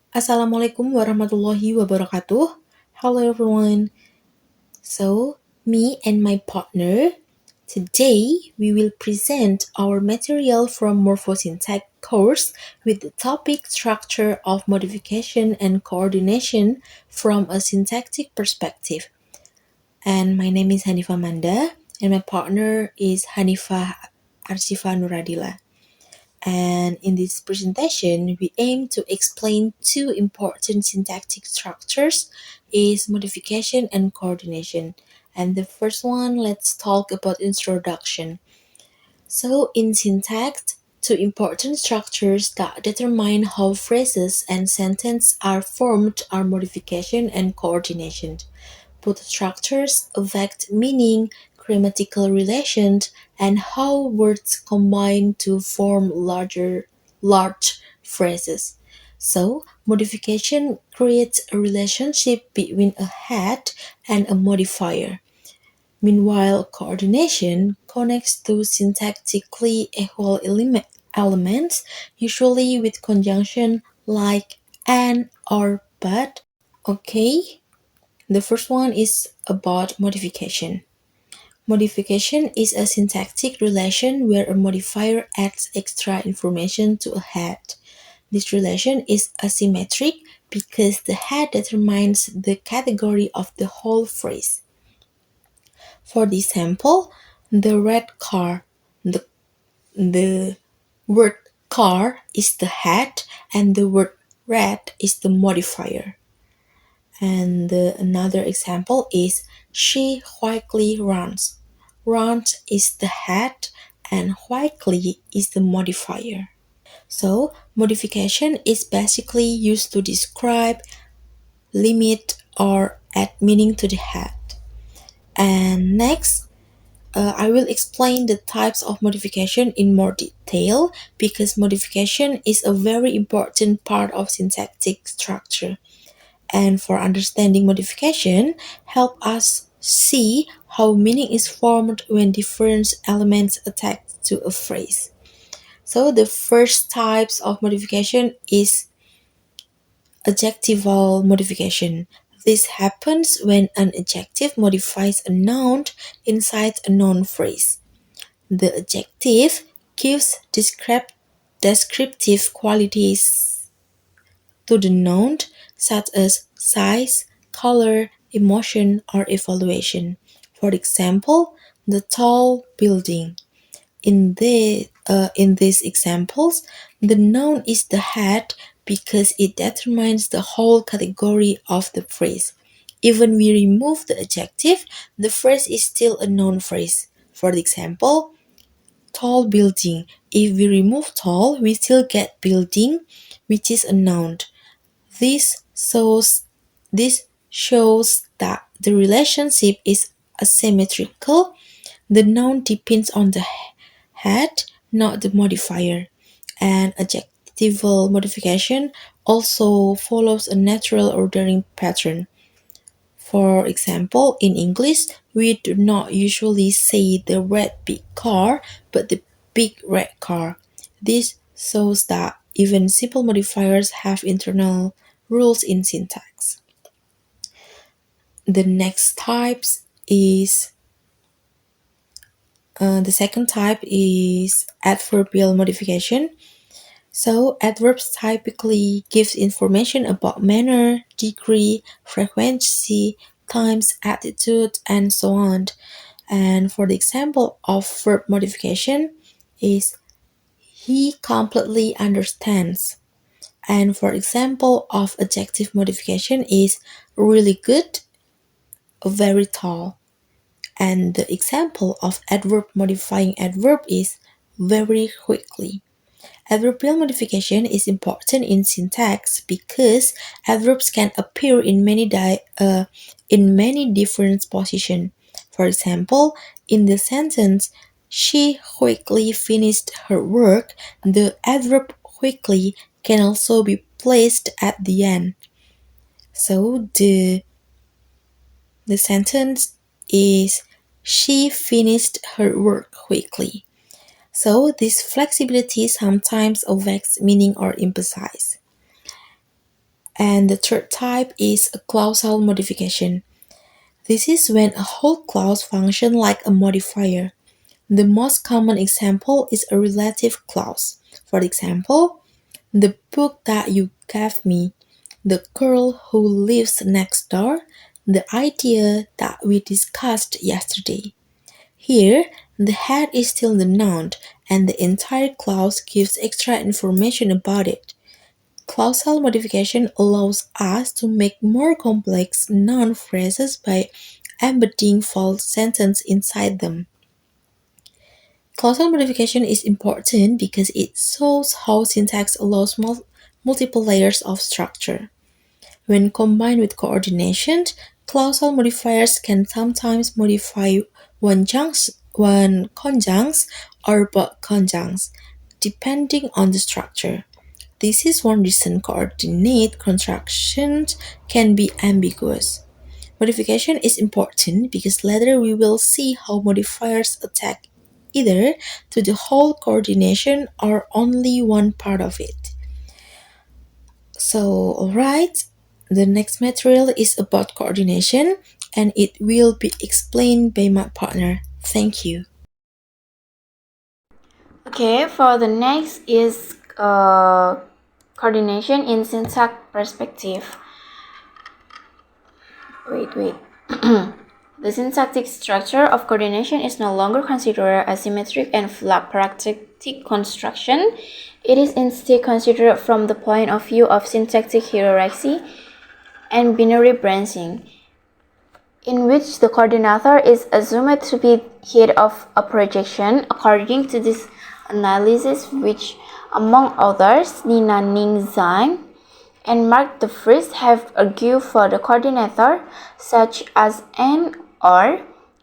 Assalamualaikum warahmatullahi wabarakatuh. Hello everyone. Me and my partner, today we will present our material from Morphosyntax course with the topic structure of modification and coordination from a syntactic perspective. And my name is Hanifah Mandaa and my partner is Hanifah Arsyifa Nuradila. And in this presentation, we aim to explain two important syntactic structures is modification and coordination. And the first one, let's talk about introduction. So in syntax, two important structures that determine how phrases and sentences are formed are modification and coordination. Both structures affect meaning, grammatical relations, and how words combine to form large phrases. So, modification creates a relationship between a head and a modifier. Meanwhile, coordination connects two syntactically equal elements, usually with conjunction like and or but. Okay, the first one is about modification. Modification is a syntactic relation where a modifier adds extra information to a head. This relation is asymmetric because the head determines the category of the whole phrase. For the example, the red car, the word car is the head and the word red is the modifier. And another example is she quickly runs. Runs is the head and quickly is the modifier. So modification is basically used to describe, limit, or add meaning to the head. And next, I will explain the types of modification in more detail because modification is a very important part of syntactic structure. And for understanding modification, help us see how meaning is formed when different elements attach to a phrase. So the first types of modification is adjectival modification. This happens when an adjective modifies a noun inside a noun phrase. The adjective gives descriptive qualities to the noun such as size, color, emotion, or evaluation. For example, the tall building. In these examples, the noun is the head because it determines the whole category of the phrase. Even we remove the adjective, the phrase is still a noun phrase. For example, tall building. If we remove tall, we still get building, which is a noun. This shows this shows that the relationship is asymmetrical. The noun depends on the head, not the modifier. And adjectival modification also follows a natural ordering pattern. For example, in English, we do not usually say the red big car, but the big red car. This shows that even simple modifiers have internal rules in syntax. The next types is the second type is adverbial modification. So adverbs typically gives information about manner, degree, frequency, times, attitude, and so on. And for the example of verb modification is he completely understands. And for example of adjective modification is really good, very tall. And the example of adverb modifying adverb is very quickly. Adverbial modification is important in syntax because adverbs can appear in many different positions. For example, in the sentence, she quickly finished her work, the adverb quickly can also be placed at the end. So the sentence is she finished her work quickly. So this flexibility sometimes affects meaning or emphasize. And the third type is a clausal modification. This is when a whole clause functions like a modifier. The most common example is a relative clause. For example, the book that you gave me, the girl who lives next door, the idea that we discussed yesterday. Here, the head is still the noun, and the entire clause gives extra information about it. Clausal modification allows us to make more complex noun phrases by embedding false sentences inside them. Clausal modification is important because it shows how syntax allows multiple layers of structure. When combined with coordination, clausal modifiers can sometimes modify one conjuncts or both conjuncts, depending on the structure. This is one reason coordinate constructions can be ambiguous. Modification is important because later we will see how modifiers attack either to the whole coordination or only one part of it. So, alright, the next material is about coordination and it will be explained by my partner. Thank you. Okay, for the next is coordination in syntax perspective. Wait. The syntactic structure of coordination is no longer considered a symmetric and flat paractic construction. It is instead considered from the point of view of syntactic hierarchy and binary branching, in which the coordinator is assumed to be head of a projection. According to this analysis, which, among others, Nina Ning Zhang and Mark the First have argued for, the coordinator, such as an or,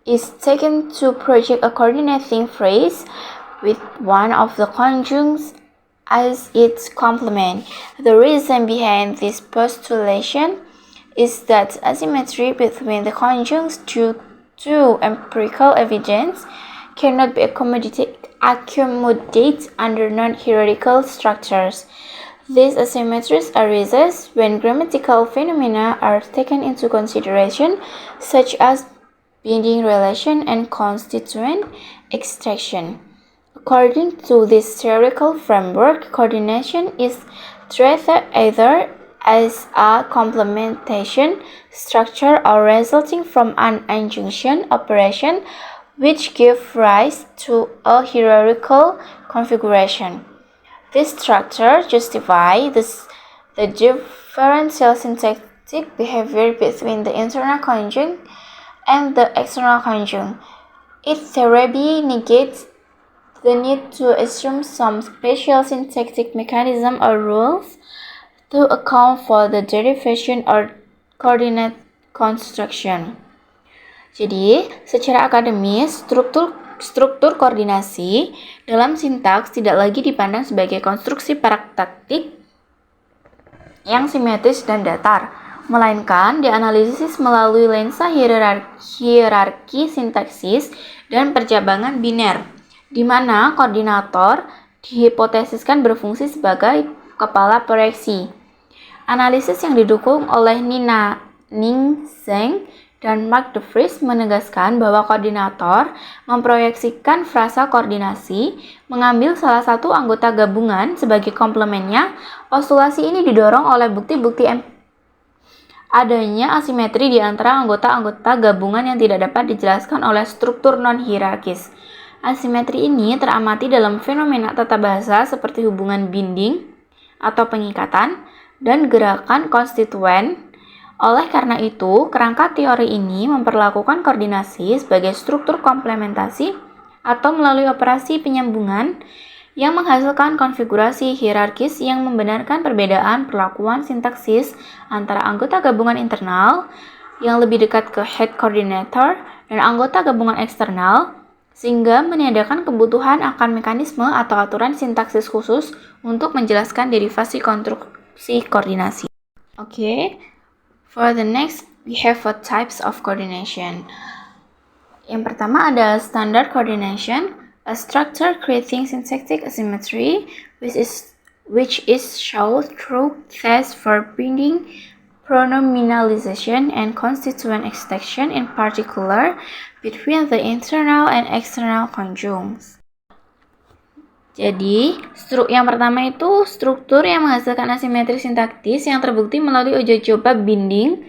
is taken to project a coordinating phrase with one of the conjuncts as its complement. The reason behind this postulation is that asymmetry between the conjuncts due to empirical evidence cannot be accommodated under non-hierarchical structures. These asymmetries arise when grammatical phenomena are taken into consideration, such as binding relation and constituent extraction. According to this theoretical framework, coordination is treated either as a complementation structure or resulting from an adjunction operation which gives rise to a hierarchical configuration. This structure justifies the differential syntactic behavior between the internal conjunct and the external conjunct. It thereby negates the need to assume some special syntactic mechanism or rules to account for the derivation or coordinate construction. Jadi, secara akademis, struktur koordinasi dalam sintaks tidak lagi dipandang sebagai konstruksi paraktaktik yang simetris dan datar, melainkan dianalisis melalui lensa hierarki sintaksis dan percabangan biner, di mana koordinator dihipotesiskan berfungsi sebagai kepala proyeksi. Analisis yang didukung oleh Nina Ning Zhang dan Mark de Vries menegaskan bahwa koordinator memproyeksikan frasa koordinasi, mengambil salah satu anggota gabungan sebagai komplemennya. Postulasi ini didorong oleh bukti-bukti adanya asimetri di antara anggota-anggota gabungan yang tidak dapat dijelaskan oleh struktur non-hierarkis. Asimetri ini teramati dalam fenomena tata bahasa seperti hubungan binding atau pengikatan dan gerakan konstituen. Oleh karena itu, kerangka teori ini memperlakukan koordinasi sebagai struktur komplementasi atau melalui operasi penyambungan yang menghasilkan konfigurasi hierarkis yang membenarkan perbedaan perlakuan sintaksis antara anggota gabungan internal yang lebih dekat ke head coordinator dan anggota gabungan eksternal, sehingga meniadakan kebutuhan akan mekanisme atau aturan sintaksis khusus untuk menjelaskan derivasi konstruksi koordinasi. Okay. For the next, we have four types of coordination. Yang pertama ada standard coordination, a structure creating syntactic asymmetry, which is which is shown through tests for binding, pronominalization, and constituent extraction, in particular between the internal and external conjuncts. Jadi, yang pertama itu struktur yang menghasilkan asimetri sintaktis yang terbukti melalui uji coba binding,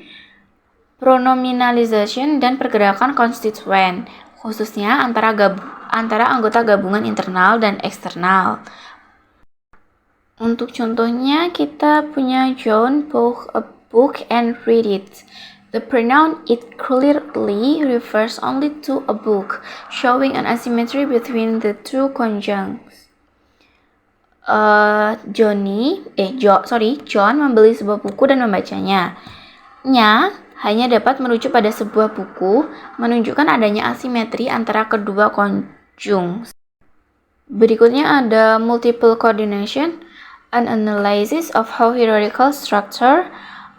pronominalization, dan pergerakan konstituen, khususnya antara anggota gabungan internal dan eksternal. Untuk contohnya, kita punya John bought a book and read it. The pronoun it clearly refers only to a book, showing an asymmetry between the two conjuncts. John membeli sebuah buku dan membacanya. Nya hanya dapat merujuk pada sebuah buku, menunjukkan adanya asimetri antara kedua conjuncts. Berikutnya ada multiple coordination, an analysis of how hierarchical structure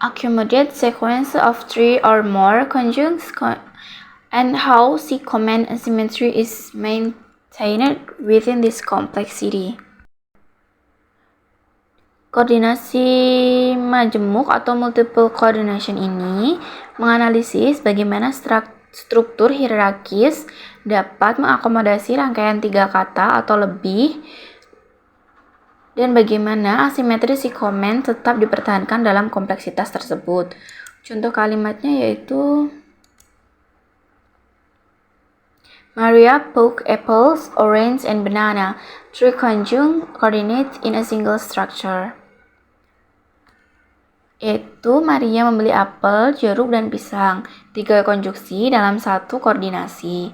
accommodates sequence of 3 or more conjuncts and how C-command asymmetry is maintained within this complexity. Koordinasi majemuk atau multiple coordination ini menganalisis bagaimana struktur hierarkis dapat mengakomodasi rangkaian 3 kata atau lebih dan bagaimana asimetri C-command tetap dipertahankan dalam kompleksitas tersebut. Contoh kalimatnya yaitu Maria bought apples, orange, and banana, 3 conjunct coordinates in a single structure. Yaitu Maria membeli apel, jeruk, dan pisang, 3 konjungsi dalam satu koordinasi.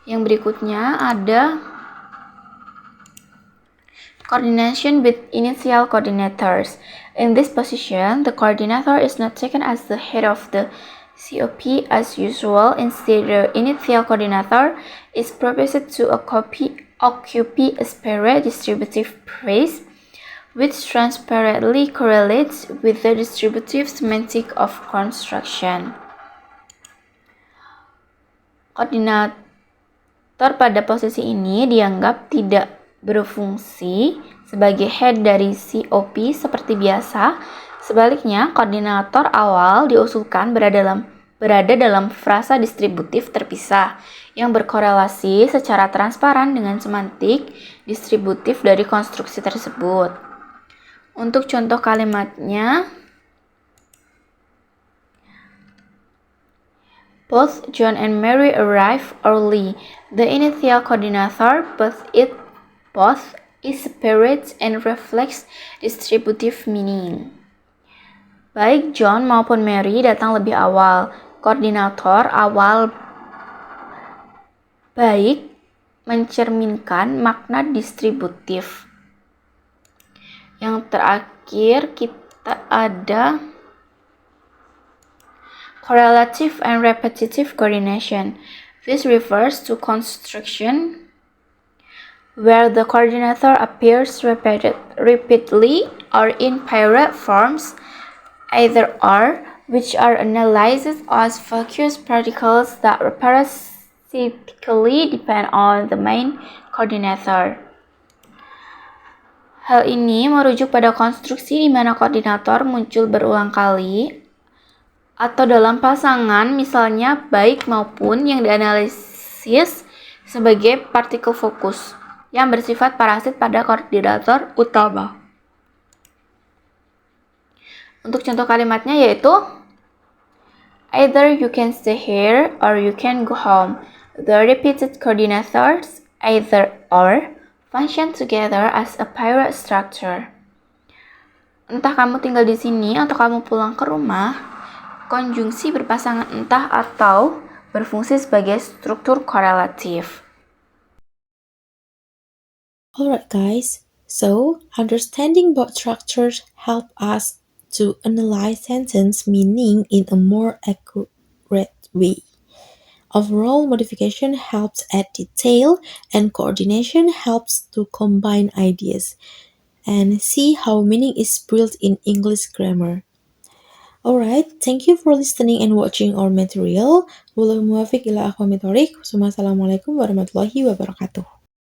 Yang berikutnya ada coordination with initial coordinators. In this position, the coordinator is not taken as the head of the COP as usual. Instead, the initial coordinator is proposed to occupy a spiral distributive place, which transparently correlates with the distributive semantic of construction. Koordinator pada posisi ini dianggap tidak berfungsi sebagai head dari COP seperti biasa. Sebaliknya, koordinator awal diusulkan berada dalam frasa distributif terpisah yang berkorelasi secara transparan dengan semantik distributif dari konstruksi tersebut. Untuk contoh kalimatnya, both John and Mary arrive early. The initial coordinator both is separate and reflects distributive meaning. Baik John maupun Mary datang lebih awal. Koordinator awal baik mencerminkan makna distributif. Yang terakhir kita ada correlative and repetitive coordination. This refers to construction where the coordinator appears repeatedly or in paired forms, either or, which are analyzed as vacuous particles that parasitically depend on the main coordinator. Hal ini merujuk pada konstruksi di mana koordinator muncul berulang kali atau dalam pasangan, misalnya baik maupun yang dianalisis sebagai partikel fokus yang bersifat parasit pada koordinator utama. Untuk contoh kalimatnya yaitu either you can stay here or you can go home. The repeated coordinators either or function together as a pirate structure. Entah kamu tinggal di sini atau kamu pulang ke rumah, konjungsi berpasangan entah atau berfungsi sebagai struktur korelatif. Alright guys, so understanding both structures help us to analyze sentence meaning in a more accurate way. Overall, modification helps add detail and coordination helps to combine ideas and see how meaning is built in English grammar. Alright, thank you for listening and watching our material. Wassalamualaikum warahmatullahi wabarakatuh.